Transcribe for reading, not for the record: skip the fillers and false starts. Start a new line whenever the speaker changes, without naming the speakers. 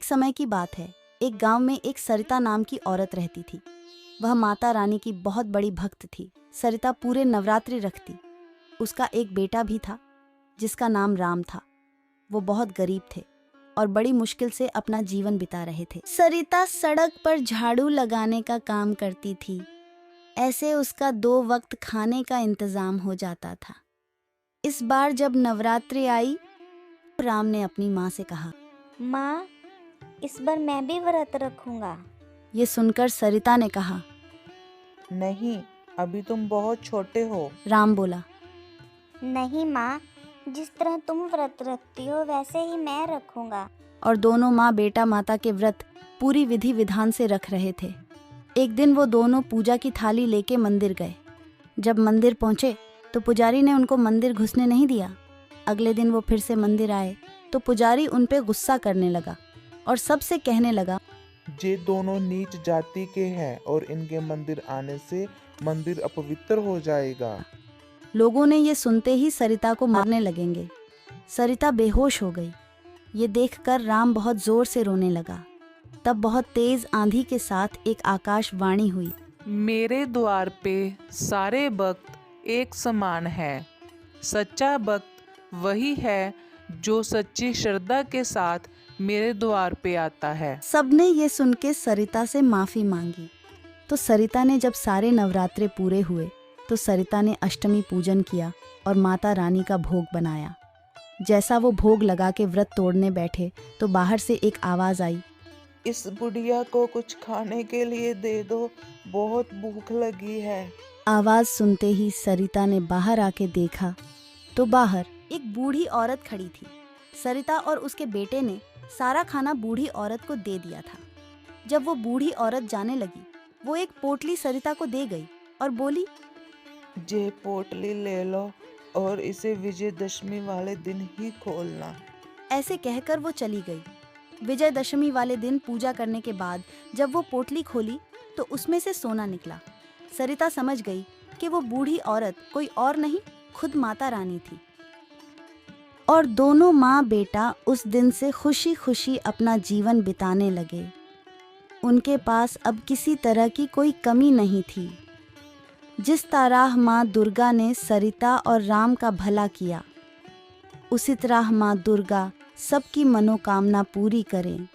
समय की बात है। एक गांव में एक सरिता नाम की औरत रहती थी। वह माता रानी की बहुत बड़ी भक्त थी। सरिता पूरे नवरात्रि रखती। उसका एक बेटा भी था जिसका नाम राम था। वो बहुत गरीब थे और बड़ी मुश्किल से अपना जीवन बिता रहे थे। सरिता सड़क पर झाड़ू लगाने का काम करती थी। ऐसे उसका 2 वक्त खाने का इंतजाम हो जाता था। इस बार जब नवरात्रि आई, राम ने अपनी माँ से कहा,
माँ, इस बार मैं भी व्रत रखूंगा।
ये सुनकर सरिता ने कहा,
नहीं, अभी तुम बहुत छोटे हो।
राम बोला,
नहीं माँ, जिस तरह तुम व्रत रखती हो वैसे ही मैं रखूंगा।
और दोनों माँ बेटा माता के व्रत पूरी विधि विधान से रख रहे थे। एक दिन वो दोनों पूजा की थाली लेके मंदिर गए। जब मंदिर पहुंचे तो पुजारी ने उनको मंदिर घुसने नहीं दिया। अगले दिन वो फिर से मंदिर आए तो पुजारी उन पे गुस्सा करने लगा और सबसे कहने लगा,
ये दोनों नीच जाति के हैं और इनके मंदिर आने से मंदिर अपवित्र हो जाएगा।
लोगों ने ये सुनते ही सरिता को मारने लगेंगे। सरिता बेहोश हो गई। ये देखकर राम बहुत जोर से रोने लगा। तब बहुत तेज आंधी के साथ एक आकाशवाणी हुई,
मेरे द्वार पे सारे भक्त एक समान है। सच्चा भक्त वही है जो सच्ची श्रद्धा के साथ मेरे द्वार पे आता है।
सबने ये सुन के सरिता से माफी मांगी। तो सरिता ने जब सारे नवरात्रे पूरे हुए तो सरिता ने अष्टमी पूजन किया और माता रानी का भोग बनाया। जैसा वो भोग लगा के व्रत तोड़ने बैठे तो बाहर से एक आवाज आई,
इस बुढ़िया को कुछ खाने के लिए दे दो, बहुत भूख लगी है।
आवाज सुनते ही सरिता ने बाहर आके देखा तो बाहर एक बूढ़ी औरत खड़ी थी। सरिता और उसके बेटे ने सारा खाना बूढ़ी औरत को दे दिया था। जब वो बूढ़ी औरत जाने लगी, वो एक पोटली सरिता को दे गई और बोली,
ये पोटली ले लो और इसे विजयदशमी वाले दिन ही खोलना।
ऐसे कहकर वो चली गई। विजयदशमी वाले दिन पूजा करने के बाद जब वो पोटली खोली तो उसमें से सोना निकला। सरिता समझ गई कि वो बूढ़ी औरत कोई और नहीं, खुद माता रानी थी। और दोनों माँ बेटा उस दिन से खुशी खुशी अपना जीवन बिताने लगे। उनके पास अब किसी तरह की कोई कमी नहीं थी। जिस तरह माँ दुर्गा ने सरिता और राम का भला किया, उसी तरह माँ दुर्गा सबकी मनोकामना पूरी करें।